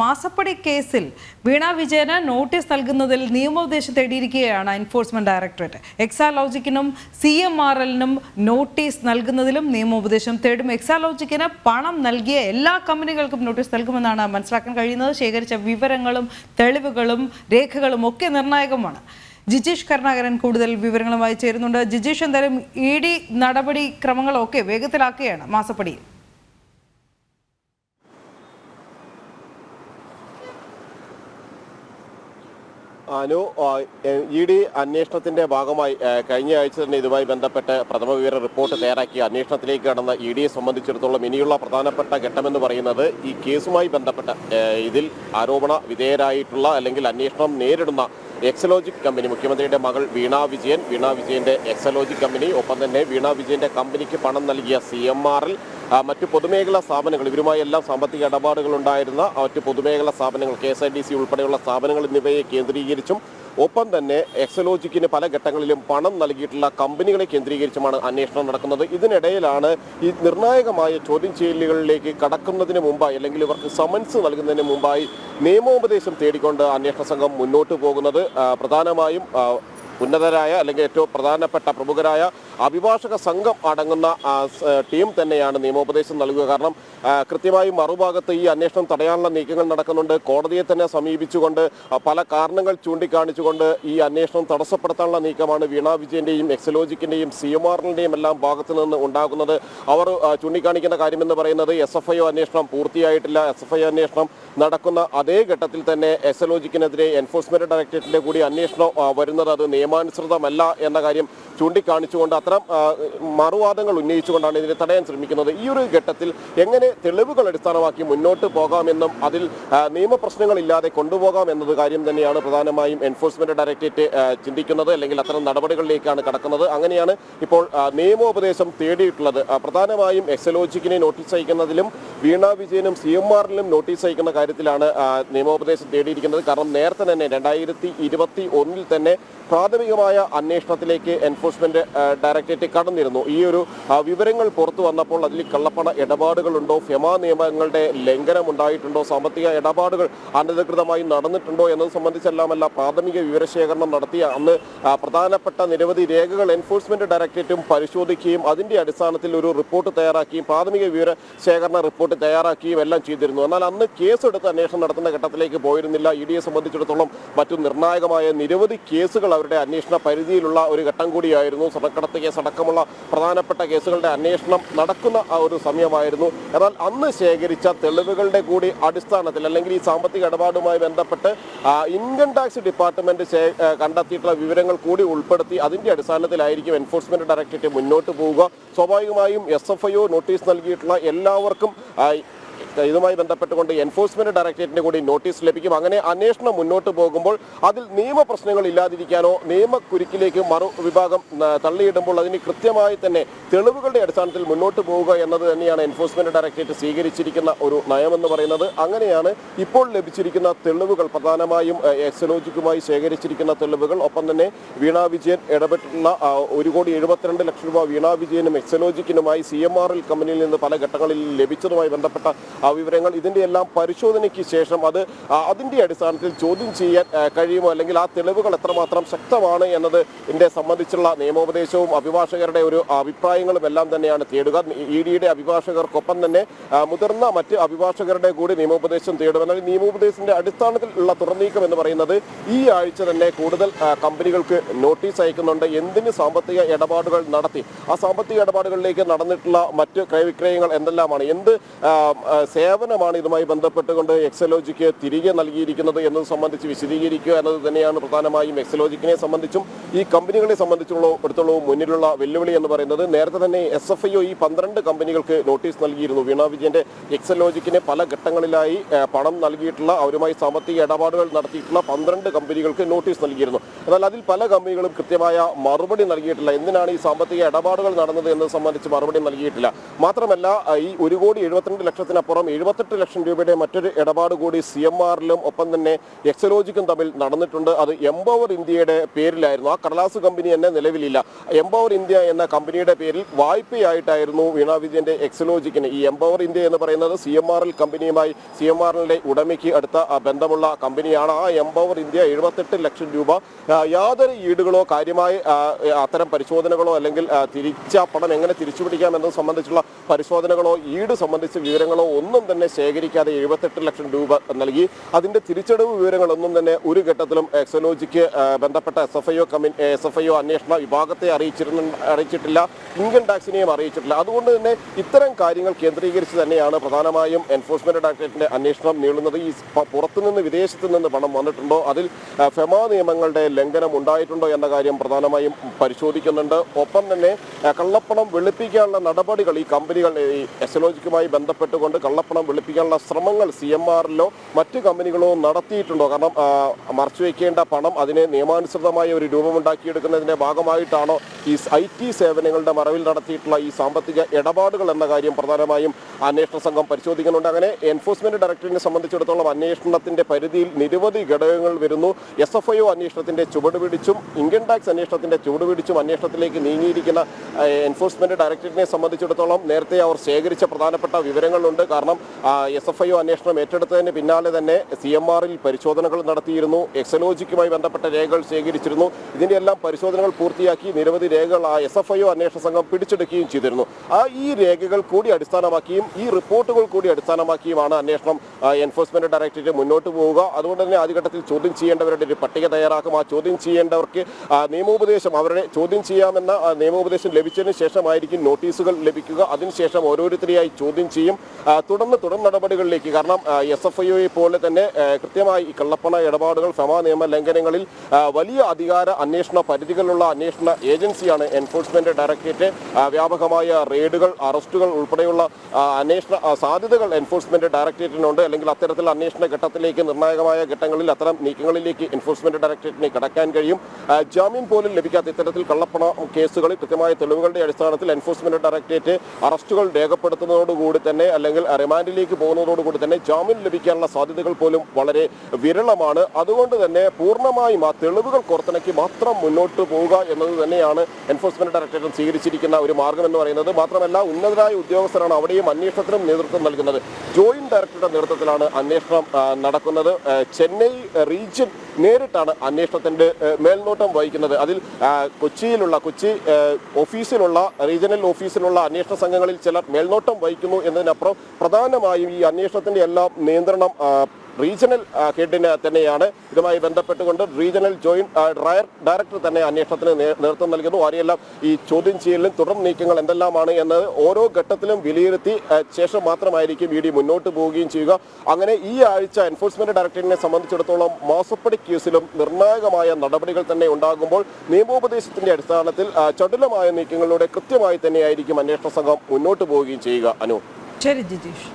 മാസപ്പടി കേസിൽ വീണ വിജയന് നോട്ടീസ് നൽകുന്നതിൽ നിയമോപദേശം തേടിയിരിക്കുകയാണ് എൻഫോഴ്സ്മെന്റ് ഡയറക്ടറേറ്റ്. എക്സാലോജിക്കിനും CMRLനും നോട്ടീസ് നൽകുന്നതിലും നിയമോപദേശം തേടും. എക്സാലോജിക്കിന് പണം നൽകിയ എല്ലാ കമ്പനികൾക്കും നോട്ടീസ് നൽകുമെന്നാണ് മനസ്സിലാക്കാൻ കഴിയുന്നത്. ശേഖരിച്ച വിവരങ്ങളും തെളിവുകളും രേഖകളും ഒക്കെ നിർണായകമാണ്. ജിജീഷ് കരുണാകരൻ കൂടുതൽ വിവരങ്ങളുമായി ചേരുന്നുണ്ട്. ജിജീഷ്, എന്തായാലും ED നടപടിക്രമങ്ങളൊക്കെ വേഗത്തിലാക്കുകയാണ് മാസപ്പടിയിൽ. അനു, ED അന്വേഷണത്തിന്റെ ഭാഗമായി കഴിഞ്ഞ ആഴ്ച തന്നെ ഇതുമായി ബന്ധപ്പെട്ട് പ്രഥമ വിവര റിപ്പോർട്ട് തയ്യാറാക്കി അന്വേഷണത്തിലേക്ക് കടന്ന EDയെ സംബന്ധിച്ചിടത്തോളം ഇനിയുള്ള പ്രധാനപ്പെട്ട ഘട്ടമെന്ന് പറയുന്നത് ഈ കേസുമായി ബന്ധപ്പെട്ട ഇതിൽ ആരോപണ വിധേയരായിട്ടുള്ള അല്ലെങ്കിൽ അന്വേഷണം നേരിടുന്ന എക്സലോജിക് കമ്പനി, മുഖ്യമന്ത്രിയുടെ മകൾ വീണ വിജയന്റെ എക്സലോജിക് കമ്പനി, ഒപ്പം തന്നെ വീണ വിജയന്റെ കമ്പനിക്ക് പണം നൽകിയ CMRL, മറ്റു പൊതുമേഖലാ സ്ഥാപനങ്ങൾ, ഇവരുമായി എല്ലാം സാമ്പത്തിക ഇടപാടുകൾ ഉണ്ടായിരുന്ന മറ്റു പൊതുമേഖലാ സ്ഥാപനങ്ങൾ, KSIDC ഉൾപ്പെടെയുള്ള സ്ഥാപനങ്ങൾ എന്നിവയെ കേന്ദ്രീകരിച്ചും ഒപ്പം തന്നെ എക്സലോജിക്കിന് പല ഘട്ടങ്ങളിലും പണം നൽകിയിട്ടുള്ള കമ്പനികളെ കേന്ദ്രീകരിച്ചുമാണ് അന്വേഷണം നടക്കുന്നത്. ഇതിനിടയിലാണ് ഈ നിർണായകമായ ചോദ്യം ചെയ്യലുകളിലേക്ക് കടക്കുന്നതിന് മുമ്പായി അല്ലെങ്കിൽ ഇവർക്ക് സമൻസ് നൽകുന്നതിന് മുമ്പായി നിയമോപദേശം തേടിക്കൊണ്ട് അന്വേഷണ സംഘം മുന്നോട്ട് പോകുന്നത്. പ്രധാനമായും ഉന്നതരായ അല്ലെങ്കിൽ ഏറ്റവും പ്രധാനപ്പെട്ട പ്രമുഖരായ അഭിഭാഷക സംഘം അടങ്ങുന്ന ടീം തന്നെയാണ് നിയമോപദേശം നൽകുക. കാരണം കൃത്യമായും മറുഭാഗത്ത് ഈ അന്വേഷണം തടയാനുള്ള നീക്കങ്ങൾ നടക്കുന്നുണ്ട്. കോടതിയെ തന്നെ സമീപിച്ചുകൊണ്ട് പല കാരണങ്ങൾ ചൂണ്ടിക്കാണിച്ചുകൊണ്ട് ഈ അന്വേഷണം തടസ്സപ്പെടുത്താനുള്ള നീക്കമാണ് വീണ വിജയന്റെയും എക്സലോജിക്കിന്റെയും CMRLന്റെയും എല്ലാം ഭാഗത്തു നിന്ന് ഉണ്ടാകുന്നത്. അവർ ചൂണ്ടിക്കാണിക്കുന്ന കാര്യമെന്ന് പറയുന്നത് SFIO അന്വേഷണം പൂർത്തിയായിട്ടില്ല. SFIO അന്വേഷണം നടക്കുന്ന അതേ ഘട്ടത്തിൽ തന്നെ എക്സലോജിക്കിനെതിരെ എൻഫോഴ്സ്മെന്റ് ഡയറക്ടറേറ്റിന്റെ കൂടി അന്വേഷണം വരുന്നത് അത് നിയമാനുസൃതമല്ല എന്ന കാര്യം ചൂണ്ടിക്കാണിച്ചുകൊണ്ട് അത്തരം മറുവാദങ്ങൾ ഉന്നയിച്ചുകൊണ്ടാണ് ഇതിനെ തടയാൻ ശ്രമിക്കുന്നത്. ഈ ഒരു ഘട്ടത്തിൽ എങ്ങനെ തെളിവുകൾ അടിസ്ഥാനമാക്കി മുന്നോട്ട് പോകാമെന്നും അതിൽ നിയമപ്രശ്നങ്ങളില്ലാതെ കൊണ്ടുപോകാം എന്നത് കാര്യം തന്നെയാണ് പ്രധാനമായും എൻഫോഴ്സ്മെന്റ് ഡയറക്ടറേറ്റ് ചിന്തിക്കുന്നത്, അല്ലെങ്കിൽ അത്തരം നടപടികളിലേക്കാണ് കടക്കുന്നത്. അങ്ങനെയാണ് ഇപ്പോൾ നിയമോപദേശം തേടിയിട്ടുള്ളത്. പ്രധാനമായും എക്സലോജിക്കിനെ നോട്ടീസ് അയക്കുന്നതിലും വീണ വിജയനും CMRLനും നോട്ടീസ് അയക്കുന്ന കാര്യത്തിലാണ് നിയമോപദേശം തേടിയിരിക്കുന്നത്. കാരണം നേരത്തെ തന്നെ 2021 തന്നെ പ്രാഥമികമായ അന്വേഷണത്തിലേക്ക് എൻഫോഴ്സ്മെന്റ് ഡയറക്ടറേറ്റ് കടന്നിരുന്നു. ഈ ഒരു വിവരങ്ങൾ പുറത്തു വന്നപ്പോൾ അതിൽ കള്ളപ്പണ ഇടപാടുകളുണ്ടോ, FEMA നിയമങ്ങളുടെ ലംഘനം ഉണ്ടായിട്ടുണ്ടോ, സാമ്പത്തിക ഇടപാടുകൾ അനധികൃതമായി നടന്നിട്ടുണ്ടോ എന്നത് സംബന്ധിച്ചെല്ലാമല്ല പ്രാഥമിക വിവരശേഖരണം നടത്തിയ അന്ന് പ്രധാനപ്പെട്ട നിരവധി രേഖകൾ എൻഫോഴ്സ്മെന്റ് ഡയറക്ടറേറ്റും പരിശോധിക്കുകയും അതിന്റെ അടിസ്ഥാനത്തിൽ ഒരു റിപ്പോർട്ട് തയ്യാറാക്കുകയും പ്രാഥമിക വിവരശേഖരണ റിപ്പോർട്ട് തയ്യാറാക്കുകയും എല്ലാം ചെയ്തിരുന്നു. എന്നാൽ അന്ന് കേസെടുത്ത് അന്വേഷണം നടത്തുന്ന ഘട്ടത്തിലേക്ക് പോയിരുന്നില്ല. EDയെ സംബന്ധിച്ചിടത്തോളം മറ്റു നിർണായകമായ നിരവധി കേസുകൾ അവരുടെ അന്വേഷണ പരിധിയിലുള്ള ഒരു ഘട്ടം കൂടിയായിരുന്നു. സ്വർണ്ണക്കടത്ത് കേസ് അടക്കമുള്ള പ്രധാനപ്പെട്ട കേസുകളുടെ അന്വേഷണം നടക്കുന്ന ഒരു സമയമായിരുന്നു. എന്നാൽ അന്ന് ശേഖരിച്ച തെളിവുകളുടെ കൂടി അടിസ്ഥാനത്തിൽ അല്ലെങ്കിൽ ഈ സാമ്പത്തിക ഇടപാടുമായി ബന്ധപ്പെട്ട് ഇൻകം ടാക്സ് ഡിപ്പാർട്ട്മെന്റ് കണ്ടെത്തിയിട്ടുള്ള വിവരങ്ങൾ കൂടി ഉൾപ്പെടുത്തി അതിന്റെ അടിസ്ഥാനത്തിലായിരിക്കും എൻഫോഴ്സ്മെന്റ് ഡയറക്ടറേറ്റ് മുന്നോട്ട് പോവുക. സ്വാഭാവികമായും SFIO നോട്ടീസ് നൽകിയിട്ടുള്ള എല്ലാവർക്കും ഇതുമായി ബന്ധപ്പെട്ടുകൊണ്ട് എൻഫോഴ്സ്മെന്റ് ഡയറക്ടറേറ്റിന്റെ കൂടി നോട്ടീസ് ലഭിക്കും. അങ്ങനെ അന്വേഷണം മുന്നോട്ട് പോകുമ്പോൾ അതിൽ നിയമപ്രശ്നങ്ങൾ ഇല്ലാതിരിക്കാനോ നിയമക്കുരുക്കിലേക്ക് മറുവിഭാഗം തള്ളിയിടുമ്പോൾ അതിന് കൃത്യമായി തന്നെ തെളിവുകളുടെ അടിസ്ഥാനത്തിൽ മുന്നോട്ട് പോവുക എന്നത് തന്നെയാണ് എൻഫോഴ്സ്മെന്റ് ഡയറക്ടറേറ്റ് സ്വീകരിച്ചിരിക്കുന്ന ഒരു നയമെന്ന് പറയുന്നത്. അങ്ങനെയാണ് ഇപ്പോൾ ലഭിച്ചിരിക്കുന്ന തെളിവുകൾ, പ്രധാനമായും എക്സലോജിക്കുമായി ശേഖരിച്ചിരിക്കുന്ന തെളിവുകൾ, ഒപ്പം തന്നെ വീണ വിജയൻ ഇടപെട്ടിട്ടുള്ള 1,72,00,000 രൂപ വീണ വിജയനും എക്സലോജിക്കിനുമായി CMRL കമ്പനിയിൽ നിന്ന് പല ഘട്ടങ്ങളിൽ ലഭിച്ചതുമായി ബന്ധപ്പെട്ട വിവരങ്ങൾ, ഇതിന്റെ എല്ലാം പരിശോധനയ്ക്ക് ശേഷം അതിന്റെ അടിസ്ഥാനത്തിൽ ചോദ്യം ചെയ്യാൻ കഴിയുമോ, അല്ലെങ്കിൽ ആ തെളിവുകൾ എത്രമാത്രം ശക്തമാണ് എന്നതിനെ സംബന്ധിച്ചുള്ള നിയമോപദേശവും അഭിഭാഷകരുടെ ഒരു അഭിപ്രായങ്ങളും എല്ലാം തന്നെയാണ് തേടുക. EDയുടെ അഭിഭാഷകർക്കൊപ്പം തന്നെ മുതിർന്ന മറ്റ് അഭിഭാഷകരുടെ കൂടി നിയമോപദേശം തേടും. എന്നാൽ നിയമോപദേശത്തിന്റെ അടിസ്ഥാനത്തിൽ ഉള്ള തുടർനീക്കം എന്ന് പറയുന്നത് ഈ ആഴ്ച തന്നെ കൂടുതൽ കമ്പനികൾക്ക് നോട്ടീസ് അയക്കുന്നുണ്ട്. എന്തിന് സാമ്പത്തിക ഇടപാടുകൾ നടത്തി, ആ സാമ്പത്തിക ഇടപാടുകളിലേക്ക് നടന്നിട്ടുള്ള മറ്റ് ക്രയവിക്രയങ്ങൾ എന്തെല്ലാമാണ്, എന്ത് സേവനമാണ് ഇതുമായി ബന്ധപ്പെട്ടുകൊണ്ട് എക്സലോജിക്ക് തിരികെ നൽകിയിരിക്കുന്നത് എന്നത് സംബന്ധിച്ച് വിശദീകരിക്കുക എന്നത് തന്നെയാണ് പ്രധാനമായും എക്സലോജിക്കിനെ സംബന്ധിച്ചും ഈ കമ്പനികളെ സംബന്ധിച്ചിടത്തോളം മുന്നിലുള്ള വെല്ലുവിളി എന്ന് പറയുന്നത്. നേരത്തെ തന്നെ SFIO ഈ 12 കമ്പനികൾക്ക് നോട്ടീസ് നൽകിയിരുന്നു. വീണ വിജയന്റെ എക്സലോജിക്കിന് പല ഘട്ടങ്ങളിലായി പണം നൽകിയിട്ടുള്ള, അവരുമായി സാമ്പത്തിക ഇടപാടുകൾ നടത്തിയിട്ടുള്ള 12 കമ്പനികൾക്ക് നോട്ടീസ് നൽകിയിരുന്നു. എന്നാൽ അതിൽ പല കമ്പനികളും കൃത്യമായ മറുപടി നൽകിയിട്ടില്ല. എന്തിനാണ് ഈ സാമ്പത്തിക ഇടപാടുകൾ നടന്നത് എന്നത് സംബന്ധിച്ച് മറുപടി നൽകിയിട്ടില്ല. മാത്രമല്ല ഈ 1,72,00,000 സംബന്ധിച്ചിടത്തോളം 78 ലക്ഷം രൂപയുടെ മറ്റൊരു ഇടപാട് കൂടി CMRലും ഒപ്പം തന്നെ എക്സലോജിക്കും തമ്മിൽ നടന്നിട്ടുണ്ട്. അത് എംപവർ ഇന്ത്യയുടെ പേരിലായിരുന്നു. ആ കടലാസ് കമ്പനി തന്നെ നിലവിലില്ല. എംപവർ ഇന്ത്യ എന്ന കമ്പനിയുടെ പേരിൽ വായ്പയായിട്ടായിരുന്നു വീണ വിജയന്റെ എക്സലോജിക്കിന്. ഈ എംപവർ ഇന്ത്യ എന്ന് പറയുന്നത് CMRL കമ്പനിയുമായി CMRLന്റെ ഉടമയ്ക്ക് അടുത്ത ബന്ധമുള്ള കമ്പനിയാണ്. ആ എംപവർ ഇന്ത്യ 78 ലക്ഷം രൂപ യാതൊരു ഈടുകളോ കാര്യമായി അത്തരം പരിശോധനകളോ അല്ലെങ്കിൽ തിരിച്ച പണം എങ്ങനെ തിരിച്ചുപിടിക്കാം എന്നത് സംബന്ധിച്ചുള്ള പരിശോധനകളോ ഈട് സംബന്ധിച്ച വിവരങ്ങളോ ഒന്നും തന്നെ ശേഖരിക്കാതെ 78 ലക്ഷം രൂപ നൽകി. അതിന്റെ തിരിച്ചടവ് വിവരങ്ങളൊന്നും തന്നെ ഒരു ഘട്ടത്തിലും എക്സലോജിക്ക് ബന്ധപ്പെട്ട SFIO അന്വേഷണ വിഭാഗത്തെ അറിയിച്ചിട്ടില്ല, ഇൻകം ടാക്സിനെയും അറിയിച്ചിട്ടില്ല. അതുകൊണ്ട് തന്നെ ഇത്തരം കാര്യങ്ങൾ കേന്ദ്രീകരിച്ച് തന്നെയാണ് പ്രധാനമായും എൻഫോഴ്സ്മെന്റ് ഡയറക്ടറേറ്റിന്റെ അന്വേഷണം നീളുന്നത്. ഈ പുറത്തുനിന്ന് വിദേശത്ത് നിന്ന് പണം വന്നിട്ടുണ്ടോ, അതിൽ ഫെമ നിയമങ്ങളുടെ ലംഘനം ഉണ്ടായിട്ടുണ്ടോ എന്ന കാര്യം പ്രധാനമായും പരിശോധിക്കുന്നുണ്ട്. ഒപ്പം തന്നെ കള്ളപ്പണം വെളുപ്പിക്കാനുള്ള നടപടികൾ ഈ കമ്പനികൾ ഈ എക്സലോജിക്കുമായി ബന്ധപ്പെട്ടുകൊണ്ട് കള്ളപ്പണം വെളുപ്പിക്കാനുള്ള ശ്രമങ്ങൾ CMRലോ മറ്റു കമ്പനികളോ നടത്തിയിട്ടുണ്ടോ? കാരണം മറച്ചുവെക്കേണ്ട പണം അതിനെ നിയമാനുസൃതമായ ഒരു രൂപമുണ്ടാക്കിയെടുക്കുന്നതിന്റെ ഭാഗമായിട്ടാണോ ഈ IT സേവനങ്ങളുടെ മറവിൽ നടത്തിയിട്ടുള്ള ഈ സാമ്പത്തിക ഇടപാടുകൾ എന്ന കാര്യം പ്രധാനമായും അന്വേഷണ സംഘം പരിശോധിക്കുന്നുണ്ട്. അങ്ങനെ എൻഫോഴ്സ്മെന്റ് ഡയറക്ടറേറ്റിനെ സംബന്ധിച്ചിടത്തോളം അന്വേഷണത്തിന്റെ പരിധിയിൽ നിരവധി ഘടകങ്ങൾ വരുന്നു. SFIO അന്വേഷണത്തിന്റെ ചുവടുപിടിച്ചും ഇൻകം ടാക്സ് അന്വേഷണത്തിന്റെ ചുവടുപിടിച്ചും അന്വേഷണത്തിലേക്ക് നീങ്ങിയിരിക്കുന്ന എൻഫോഴ്സ്മെന്റ് ഡയറക്ടറേറ്റിനെ സംബന്ധിച്ചിടത്തോളം നേരത്തെ അവർ ശേഖരിച്ച പ്രധാനപ്പെട്ട വിവരങ്ങളുണ്ട്. കാരണം SFIO അന്വേഷണം ഏറ്റെടുത്തതിന് പിന്നാലെ തന്നെ CMRൽ പരിശോധനകൾ നടത്തിയിരുന്നു, എക്സലോജിക്കുമായി ബന്ധപ്പെട്ട രേഖകൾ ശേഖരിച്ചിരുന്നു. ഇതിന്റെ എല്ലാം പരിശോധനകൾ പൂർത്തിയാക്കി നിരവധി രേഖകൾ SFIO അന്വേഷണ സംഘം പിടിച്ചെടുക്കുകയും ചെയ്തിരുന്നു. ഈ രേഖകൾ കൂടി അടിസ്ഥാനമാക്കിയും ഈ റിപ്പോർട്ടുകൾ കൂടി അടിസ്ഥാനമാക്കിയുമാണ് അന്വേഷണം എൻഫോഴ്സ്മെന്റ് ഡയറക്ടറേറ്റ് മുന്നോട്ട് പോവുക. അതുകൊണ്ട് തന്നെ ആദ്യഘട്ടത്തിൽ ചോദ്യം ചെയ്യേണ്ടവരുടെ ഒരു പട്ടിക തയ്യാറാക്കും. ആ ചോദ്യം ചെയ്യേണ്ടവർക്ക് നിയമോപദേശം, അവരുടെ ചോദ്യം ചെയ്യാമെന്ന നിയമോപദേശം ലഭിച്ചതിന് ശേഷമായിരിക്കും നോട്ടീസുകൾ ലഭിക്കുക. അതിനുശേഷം ഓരോരുത്തരെയായി ചോദ്യം ചെയ്യും. തുടർന്ന് തുടർ നടപടികളിലേക്ക്, കാരണം SFIOയെ പോലെ തന്നെ കൃത്യമായി ഈ കള്ളപ്പണ ഇടപാടുകൾ, ഫെമ നിയമ ലംഘനങ്ങളിൽ വലിയ അധികാര അന്വേഷണ പരിധികളുള്ള അന്വേഷണ ഏജൻസിയാണ് എൻഫോഴ്സ്മെന്റ് ഡയറക്ടറേറ്റ്. വ്യാപകമായ റെയ്ഡുകൾ, അറസ്റ്റുകൾ ഉൾപ്പെടെയുള്ള അന്വേഷണ സാധ്യതകൾ എൻഫോഴ്സ്മെന്റ് ഡയറക്ടറേറ്റിനുണ്ട്. അല്ലെങ്കിൽ അത്തരത്തിൽ അന്വേഷണ ഘട്ടത്തിലേക്ക് നിർണായകമായ ഘട്ടങ്ങളിൽ അത്തരം നീക്കങ്ങളിലേക്ക് എൻഫോഴ്സ്മെന്റ് ഡയറക്ടറേറ്റിന് കടക്കാൻ കഴിയും. ജാമ്യം പോലും ലഭിക്കാത്ത ഇത്തരത്തിൽ കള്ളപ്പണ കേസുകളിൽ കൃത്യമായ തെളിവുകളുടെ അടിസ്ഥാനത്തിൽ എൻഫോഴ്സ്മെന്റ് ഡയറക്ടറേറ്റ് അറസ്റ്റുകൾ രേഖപ്പെടുത്തുന്നതോടുകൂടി തന്നെ അല്ലെങ്കിൽ റിമാൻഡിലേക്ക് പോകുന്നതോടുകൂടി തന്നെ ജാമ്യം ലഭിക്കാനുള്ള സാധ്യതകൾ പോലും വളരെ വിരളമാണ്. അതുകൊണ്ട് തന്നെ പൂർണ്ണമായും ആ തെളിവുകൾ കോർത്തിണക്കി മാത്രം മുന്നോട്ട് പോവുക എന്നത് തന്നെയാണ് എൻഫോഴ്സ്മെന്റ് ഡയറക്ടറേറ്റ് സ്വീകരിച്ചിരിക്കുന്ന ഒരു മാർഗം എന്ന് പറയുന്നത്. മാത്രമല്ല ഉന്നതരായ ഉദ്യോഗസ്ഥരാണ് അവിടെയും അന്വേഷണത്തിനും നേതൃത്വം നൽകുന്നത്. ജോയിന്റ് ഡയറക്ടറുടെ നേതൃത്വത്തിലാണ് അന്വേഷണം നടക്കുന്നത്. ചെന്നൈ റീജിയൻ നേരിട്ടാണ് അന്വേഷണത്തിന്റെ മേൽനോട്ടം വഹിക്കുന്നത്. അതിൽ കൊച്ചി ഓഫീസിലുള്ള റീജിയണൽ ഓഫീസിലുള്ള അന്വേഷണ സംഘങ്ങളിൽ ചിലർ മേൽനോട്ടം വഹിക്കുന്നു എന്നതിനപ്പുറം പ്രധാനമായും ഈ അന്വേഷണത്തിന്റെ എല്ലാം നിയന്ത്രണം റീജിയണൽ ഹെഡിന് തന്നെയാണ്. ഇതുമായി ബന്ധപ്പെട്ടുകൊണ്ട് റീജിയണൽ ജോയിന്റ് ഡയറക്ടർ തന്നെ അന്വേഷണത്തിന് നേതൃത്വം നൽകുന്നു. ആരെയെല്ലാം ഈ ചോദ്യം ചെയ്യലിലും തുടർ നീക്കങ്ങൾ എന്തെല്ലാമാണ് എന്നത് ഓരോ ഘട്ടത്തിലും വിലയിരുത്തി ശേഷം മാത്രമായിരിക്കും ED മുന്നോട്ട് പോവുകയും ചെയ്യുക. അങ്ങനെ ഈ ആഴ്ച എൻഫോഴ്സ്മെന്റ് ഡയറക്ടറേറ്റിനെ സംബന്ധിച്ചിടത്തോളം മാസപ്പടി കേസിലും നിർണായകമായ നടപടികൾ തന്നെ ഉണ്ടാകുമ്പോൾ നിയമോപദേശത്തിന്റെ അടിസ്ഥാനത്തിൽ ചടുലമായ നീക്കങ്ങളിലൂടെ കൃത്യമായി തന്നെയായിരിക്കും അന്വേഷണ സംഘം മുന്നോട്ട് പോവുകയും ചെയ്യുക. അനു, ശരി ജിജീഷ്.